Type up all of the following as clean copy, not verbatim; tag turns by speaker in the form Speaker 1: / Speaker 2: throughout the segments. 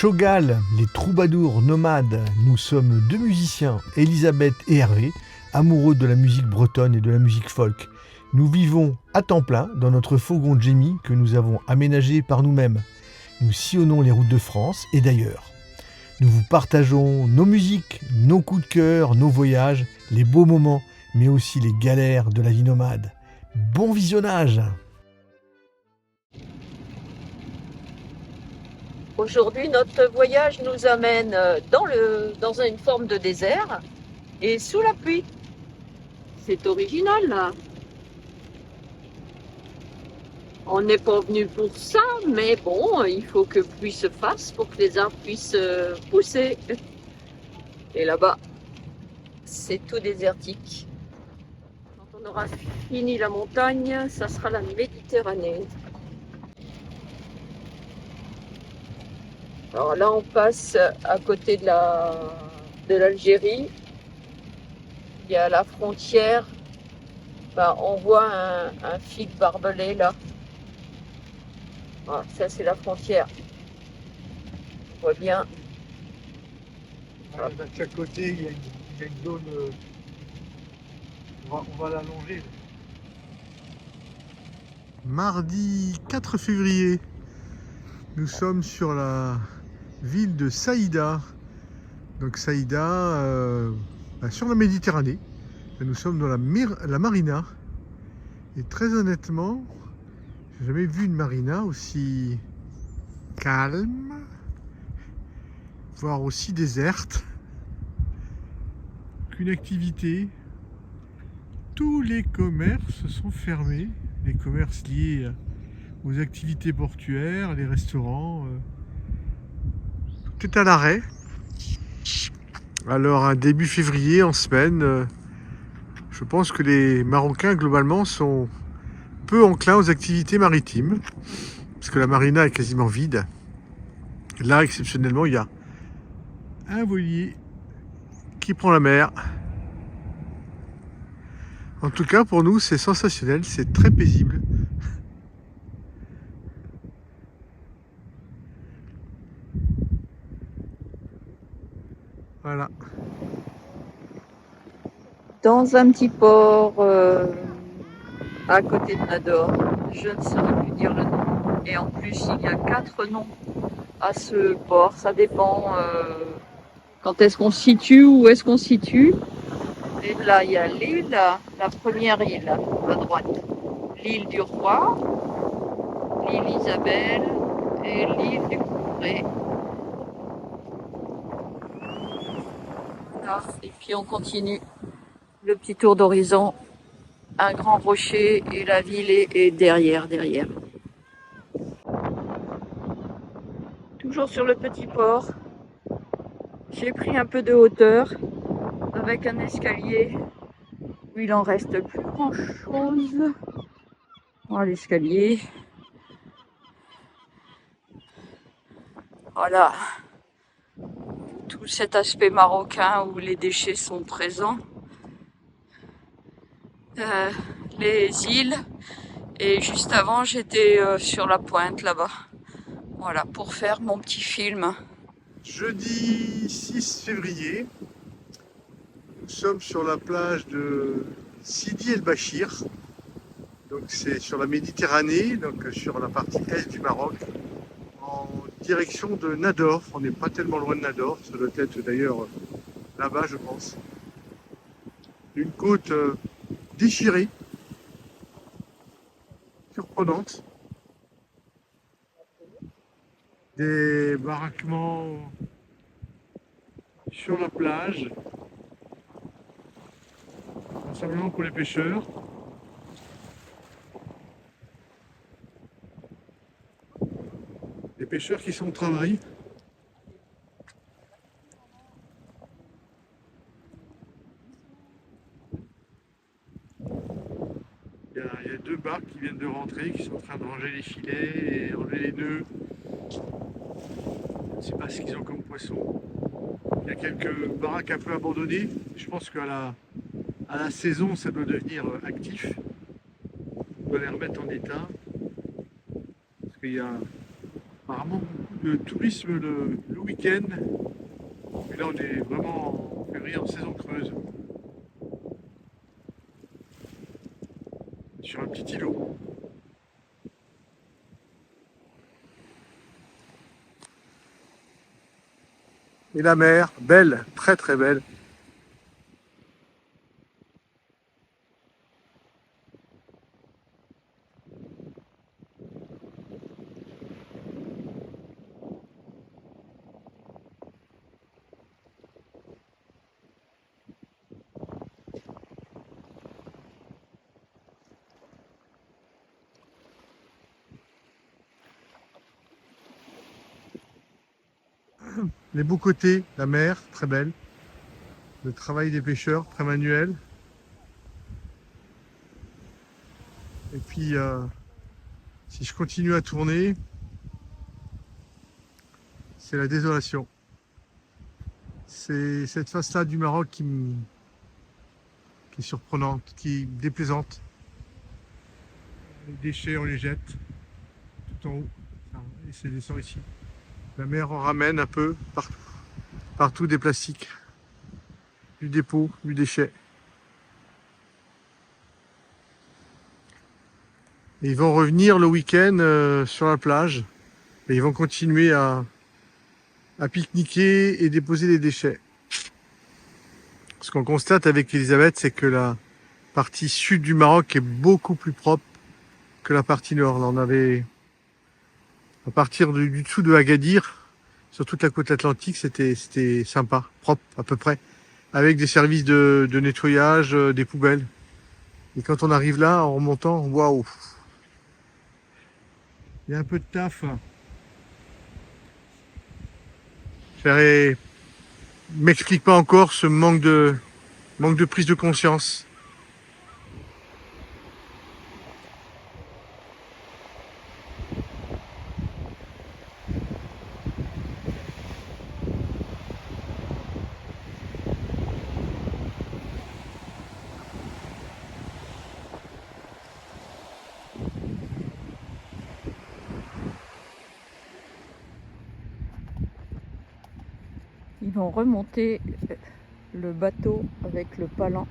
Speaker 1: Chogal, les troubadours nomades, nous sommes deux musiciens, Elisabeth et Hervé, amoureux de la musique bretonne et de la musique folk. Nous vivons à temps plein dans notre fourgon Jamie que nous avons aménagé par nous-mêmes. Nous sillonnons les routes de France et d'ailleurs. Nous vous partageons nos musiques, nos coups de cœur, nos voyages, les beaux moments, mais aussi les galères de la vie nomade. Bon visionnage!
Speaker 2: Aujourd'hui, notre voyage nous amène dans une forme de désert et sous la pluie. C'est original là. On n'est pas venu pour ça, mais bon, il faut que pluie se fasse pour que les arbres puissent pousser. Et là-bas, c'est tout désertique. Quand on aura fini la montagne, ça sera la Méditerranée. Alors là, on passe à côté de l'Algérie. Il y a la frontière. Ben, on voit un fil barbelé là. Voilà, ça, c'est la frontière. On voit bien.
Speaker 1: Voilà, de chaque côté, il y a une zone. On va la longer. Mardi 4 février, nous sommes sur la ville de Saïda. Donc Saïda, sur la Méditerranée. Nous sommes dans la marina. Et très honnêtement, j'ai jamais vu une marina aussi calme, voire aussi déserte qu'une activité. Tous les commerces sont fermés, les commerces liés aux activités portuaires, les restaurants, tout est à l'arrêt. Alors un début février en semaine, je pense que les Marocains globalement sont peu enclins aux activités maritimes, parce que la marina est quasiment vide. Là, exceptionnellement, il y a un voilier qui prend la mer. En tout cas, pour nous, c'est sensationnel, c'est très paisible. Voilà.
Speaker 2: Dans un petit port à côté de Nador, je ne saurais plus dire le nom. Et en plus, il y a 4 noms à ce port. Ça dépend quand est-ce qu'on se situe, où est-ce qu'on se situe. Et là, il y a l'île, la première île à droite. L'île du Roi, l'île Isabelle et l'île du Courtrai. Là, et puis on continue le petit tour d'horizon. Un grand rocher et la ville est derrière. Toujours sur le petit port. J'ai pris un peu de hauteur avec un escalier où il en reste plus grand chose. Voilà l'escalier. Voilà. Tout cet aspect marocain où les déchets sont présents. Les îles. Et juste avant, j'étais sur la pointe là-bas. Voilà, pour faire mon petit film.
Speaker 1: Jeudi 6 février, nous sommes sur la plage de Sidi El Bachir. Donc c'est sur la Méditerranée, donc sur la partie est du Maroc, en direction de Nador. On n'est pas tellement loin de Nador, ça doit être d'ailleurs là-bas, je pense. Une côte déchirée, surprenante. Des baraquements sur la plage, simplement pour les pêcheurs. Les pêcheurs qui sont au travail. Il y a 2 barques qui viennent de rentrer, qui sont en train de ranger les filets et enlever les nœuds. Je ne sais pas ce qu'ils ont comme poisson. Il y a quelques baraques un peu abandonnées. Je pense qu'à la saison, ça doit devenir actif. On doit les remettre en état. Parce qu'il y a apparemment beaucoup le tourisme le week-end. Et là, on est vraiment en février, en saison creuse. Sur un petit îlot. Et la mer, belle, très très belle. Les beaux côtés, la mer, très belle. Le travail des pêcheurs, très manuel. Et puis, si je continue à tourner, c'est la désolation. C'est cette face-là du Maroc qui est surprenante, qui est déplaisante. Les déchets, on les jette tout en haut. Et ça descend ici. La mer en ramène un peu partout. Partout des plastiques, du dépôt, du déchet. Et ils vont revenir le week-end sur la plage. Et ils vont continuer à pique-niquer et déposer des déchets. Ce qu'on constate avec Elisabeth, c'est que la partie sud du Maroc est beaucoup plus propre que la partie nord. Là, on avait, à partir du dessous de Agadir, sur toute la côte atlantique, c'était sympa, propre à peu près, avec des services de nettoyage, des poubelles. Et quand on arrive là, en remontant, waouh! Il y a un peu de taf. M'explique pas encore ce manque de prise de conscience.
Speaker 2: Ils vont remonter le bateau avec le palan.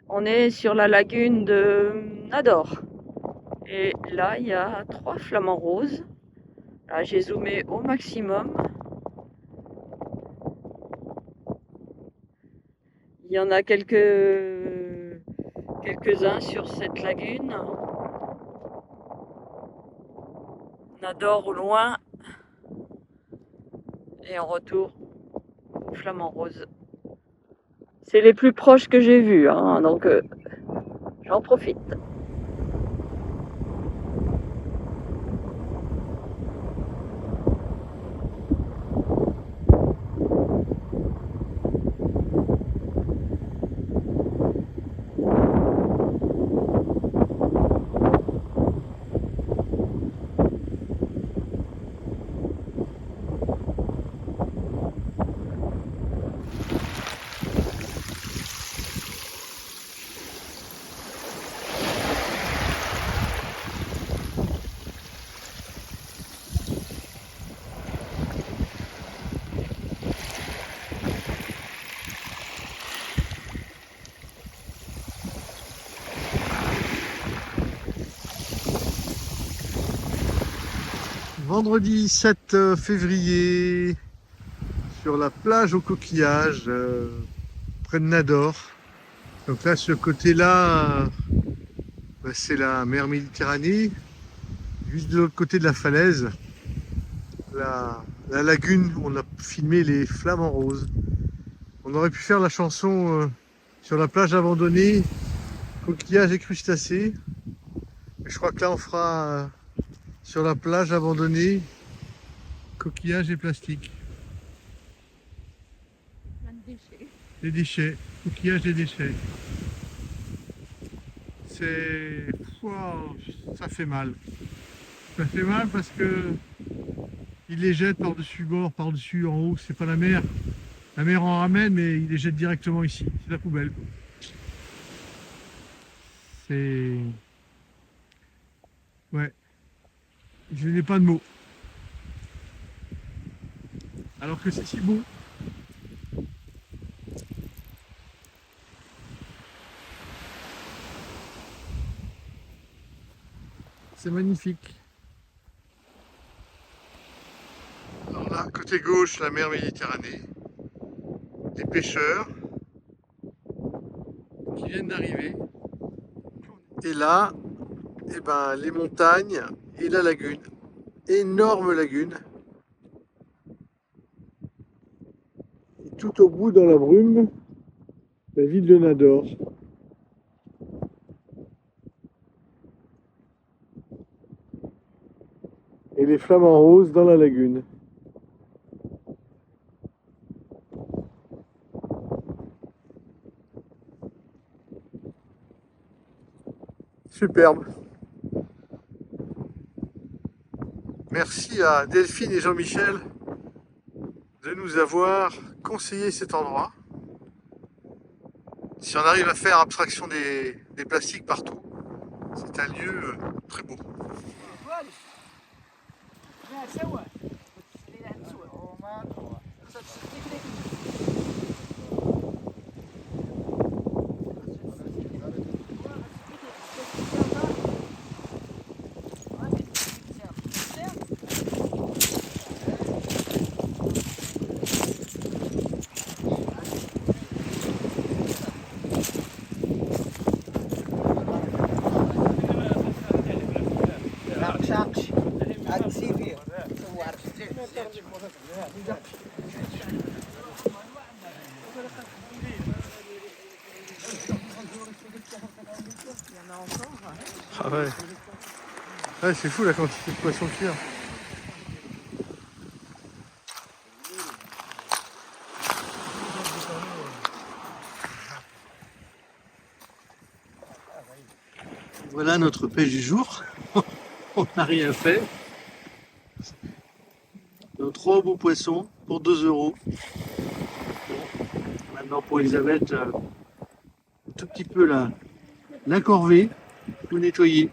Speaker 2: On est sur la lagune de Nador. Et là, il y a 3 flamants roses. Là, j'ai zoomé au maximum. Il y en a quelques-uns sur cette lagune. Nador au loin. Et en retour, flamants roses. C'est les plus proches que j'ai vus, hein, donc j'en profite.
Speaker 1: Vendredi 7 février, sur la plage aux coquillages, près de Nador. Donc là, ce côté-là, c'est la mer Méditerranée. Juste de l'autre côté de la falaise, la lagune où on a filmé les flamants roses. On aurait pu faire la chanson sur la plage abandonnée, coquillages et crustacés. Mais je crois que là, on fera sur la plage abandonnée, coquillages et plastique. Les déchets, coquillages et déchets. C'est... Wow, ça fait mal. Ça fait mal parce que il les jette par-dessus bord, par-dessus en haut, c'est pas la mer. La mer en ramène, mais il les jette directement ici. C'est la poubelle. C'est... Ouais. Je n'ai pas de mots. Alors que c'est si beau. C'est magnifique. Alors là, côté gauche, la mer Méditerranée. Les pêcheurs qui viennent d'arriver. Et là, eh ben, les montagnes et la lagune. Énorme lagune. Et tout au bout, dans la brume, la ville de Nador. Et les flamants roses dans la lagune. Superbe. Merci à Delphine et Jean-Michel de nous avoir conseillé cet endroit. Si on arrive à faire abstraction des plastiques partout, c'est un lieu très beau. Ah ouais. Ouais, c'est fou la quantité de poissons qu'il y a. Voilà notre pêche du jour. On n'a rien fait. Donc, 3 beaux poissons pour 2 €. Maintenant pour Elisabeth, un tout petit peu la corvée, tout nettoyer.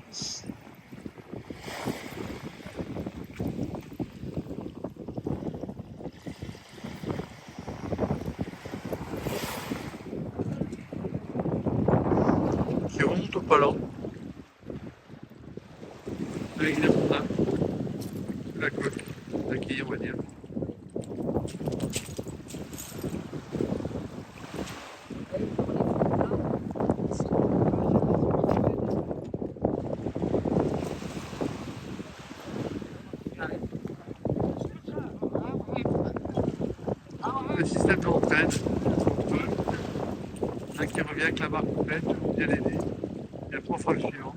Speaker 1: Qui remonte au palan. Avec des montagnes. Sous la coque. La quille, on va dire. Le système de retraite, là qui revient avec la barre complète, bien l'aider. Et après on fera le suivant.